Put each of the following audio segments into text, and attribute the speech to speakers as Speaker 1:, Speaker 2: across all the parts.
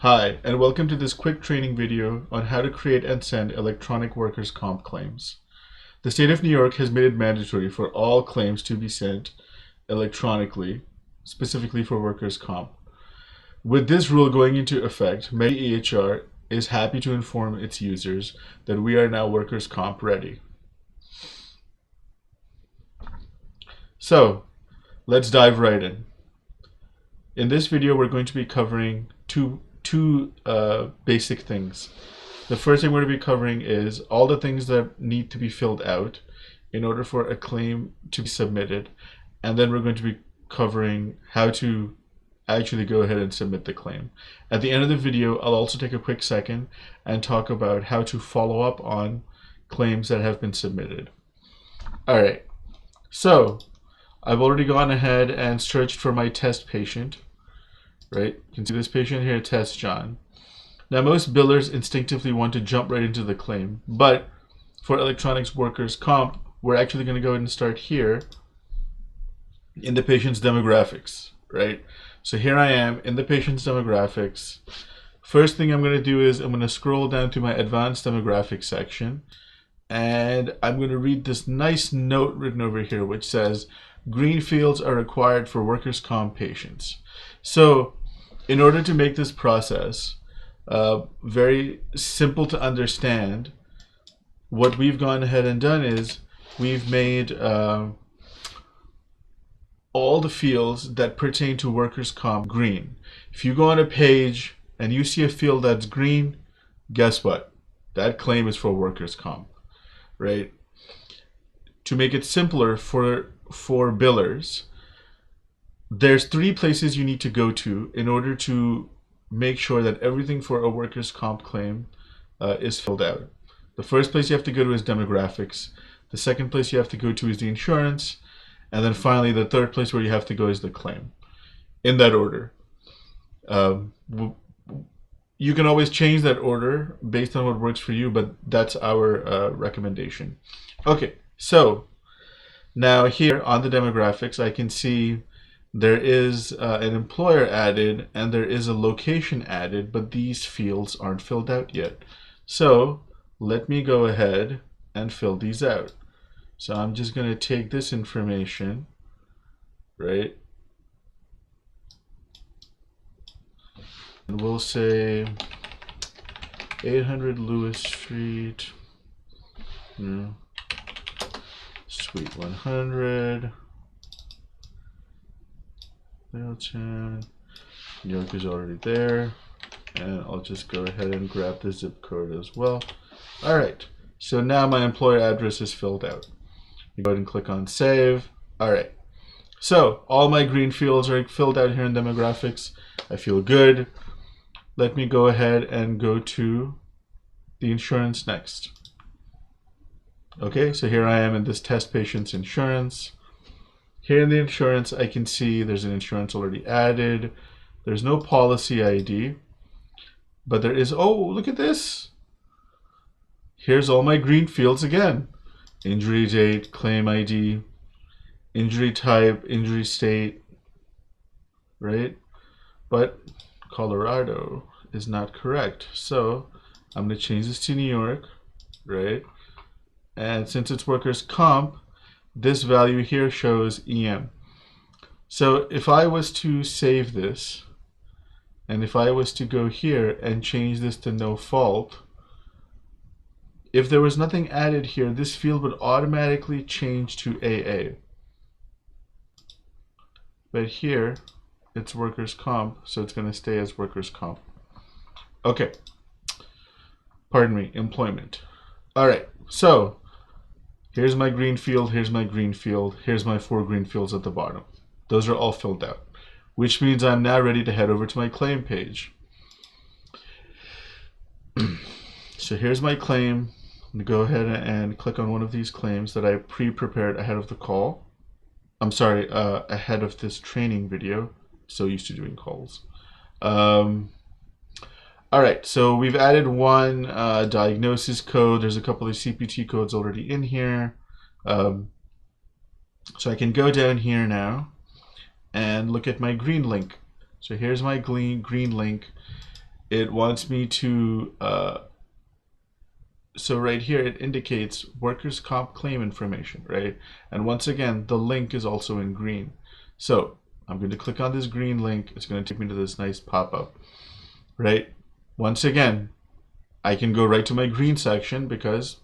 Speaker 1: Hi, and welcome to this quick training video on how to create and send electronic workers' comp claims. The state of New York has made it mandatory for all claims to be sent electronically, specifically for workers' comp. With this rule going into effect, Medi-EHR is happy to inform its users that we are now workers' comp ready. So, let's dive right in. In this video, we're going to be covering two basic things. The first thing we're going to be covering is all the things that need to be filled out in order for a claim to be submitted, and then we're going to be covering how to actually go ahead and submit the claim. At the end of the video, I'll also take a quick second and talk about how to follow up on claims that have been submitted. Alright, so I've already gone ahead and searched for my test patient. Right? You can see this patient here, Test John. Now, most billers instinctively want to jump right into the claim, but for electronics workers comp, we're actually going to go ahead and start here in the patient's demographics, right? So here I am in the patient's demographics. First thing I'm going to do is I'm going to scroll down to my advanced demographics section, and I'm going to read this nice note written over here which says green fields are required for workers comp patients. So in order to make this process very simple to understand, what we've gone ahead and done is we've made all the fields that pertain to workers' comp green. If you go on a page and you see a field that's green, guess what? That claim is for workers' comp, right? To make it simpler for billers, there's three places you need to go to in order to make sure that everything for a workers' comp claim is filled out. The first place you have to go to is demographics. The second place you have to go to is the insurance. And then finally, the third place where you have to go is the claim. In that order. You can always change that order based on what works for you, but that's our recommendation. Okay, so now here on the demographics, I can see there is an employer added and there is a location added, but these fields aren't filled out yet. So let me go ahead and fill these out. So I'm just going to take this information, right? And we'll say 800 Lewis Street, Suite 100. New York is already there, and I'll just go ahead and grab the zip code as well. All right, so now my employer address is filled out. You go ahead and click on save. All right, so all my green fields are filled out here in demographics. I feel good. Let me go ahead and go to the insurance next. Okay, so here I am in this test patient's insurance. Here in the insurance, I can see there's an insurance already added. There's no policy ID, but there is, oh, look at this. Here's all my green fields again. Injury date, claim ID, injury type, injury state, right? But Colorado is not correct. So I'm going to change this to New York, right? And since it's workers' comp, this value here shows EM. So if I was to save this, and if I was to go here and change this to no fault, if there was nothing added here, this field would automatically change to AA. But here, it's workers' comp, so it's going to stay as workers' comp. Okay. Pardon me, employment. All right, so here's my green field, here's my green field, here's my 4 green fields at the bottom. Those are all filled out, which means I'm now ready to head over to my claim page. So here's my claim. I'm going to go ahead and click on one of these claims that I pre-prepared ahead of the call. I'm sorry, ahead of this training video. So used to doing calls. All right, so we've added one diagnosis code. There's a couple of CPT codes already in here. So I can go down here now and look at my green link. So here's my green link. it wants me to, so right here it indicates workers' comp claim information, right? And once again, the link is also in green. So I'm going to click on this green link. It's going to take me to this nice pop-up, right? Once again, I can go right to my green section because,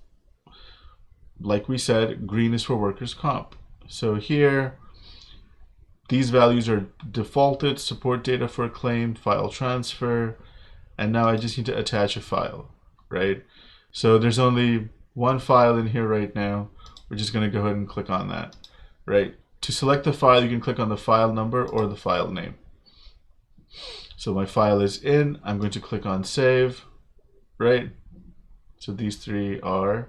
Speaker 1: like we said, green is for workers' comp. So here, these values are defaulted, support data for a claim, file transfer, and now I just need to attach a file, right? So there's only one file in here right now. We're just going to go ahead and click on that, right? To select the file, you can click on the file number or the file name. So my file is in. I'm going to click on save, right? So these three are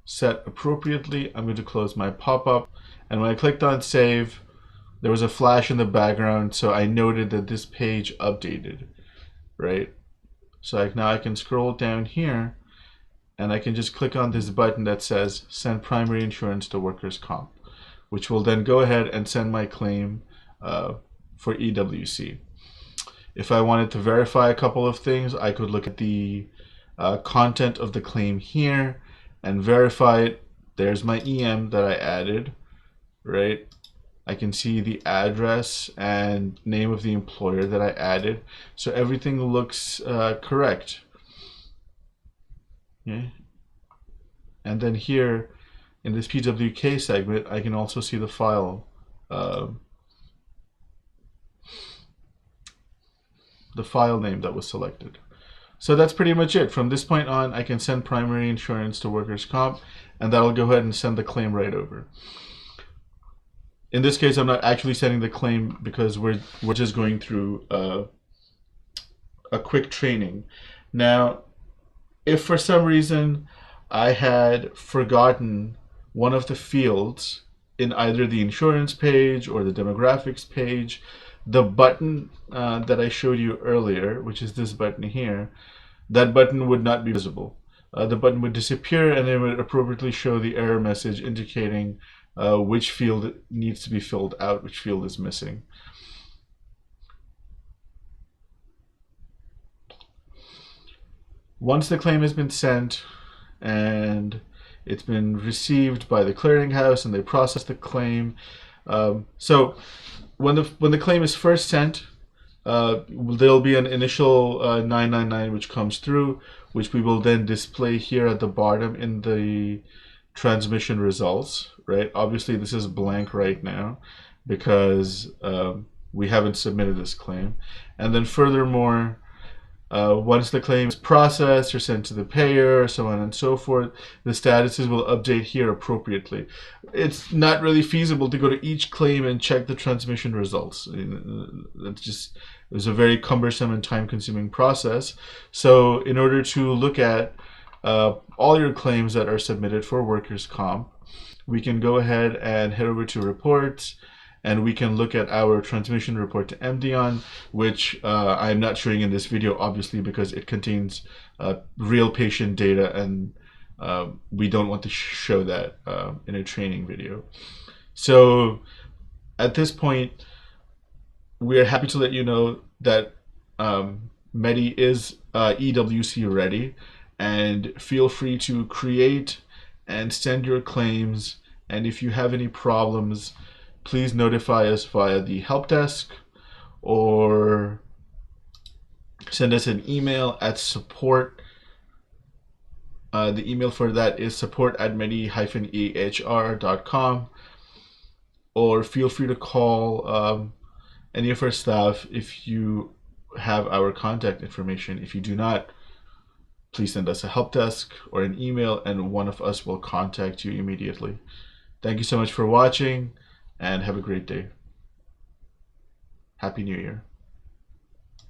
Speaker 1: set appropriately. I'm going to close my pop-up. And when I clicked on save, there was a flash in the background, so I noted that this page updated, right? So now I can scroll down here and I can just click on this button that says send primary insurance to workers' comp, which will then go ahead and send my claim for eWC. If I wanted to verify a couple of things, I could look at the content of the claim here and verify it. There's my EM that I added, right? I can see the address and name of the employer that I added. So everything looks correct. Okay. And then here in this PWK segment, I can also see the file, the file name that was selected. So that's pretty much it. From this point on, I can send primary insurance to workers' comp, and that'll go ahead and send the claim right over. In this case, I'm not actually sending the claim because we're just going through a quick training. Now, if for some reason I had forgotten one of the fields in either the insurance page or the demographics page, the button that I showed you earlier, which is this button here, that button would not be visible. The button would disappear and it would appropriately show the error message indicating which field needs to be filled out, which field is missing. Once the claim has been sent and it's been received by the clearinghouse and they process the claim, so when the claim is first sent, there'll be an initial 999 which comes through, which we will then display here at the bottom in the transmission results, right? Obviously this is blank right now because we haven't submitted this claim. And then furthermore, once the claim is processed or sent to the payer, so on and so forth, the statuses will update here appropriately. It's not really feasible to go to each claim and check the transmission results. It was a very cumbersome and time-consuming process. So in order to look at all your claims that are submitted for workers' comp, we can go ahead and head over to reports, and we can look at our transmission report to MDON, which I'm not showing in this video, obviously, because it contains real patient data, and we don't want to show that in a training video. So at this point, we are happy to let you know that Medi is eWC ready, and feel free to create and send your claims, and if you have any problems, please notify us via the help desk or send us an email at support. The email for that is support@medi-ehr.com, or feel free to call any of our staff if you have our contact information. If you do not, please send us a help desk or an email and one of us will contact you immediately. Thank you so much for watching and have a great day. Happy New Year.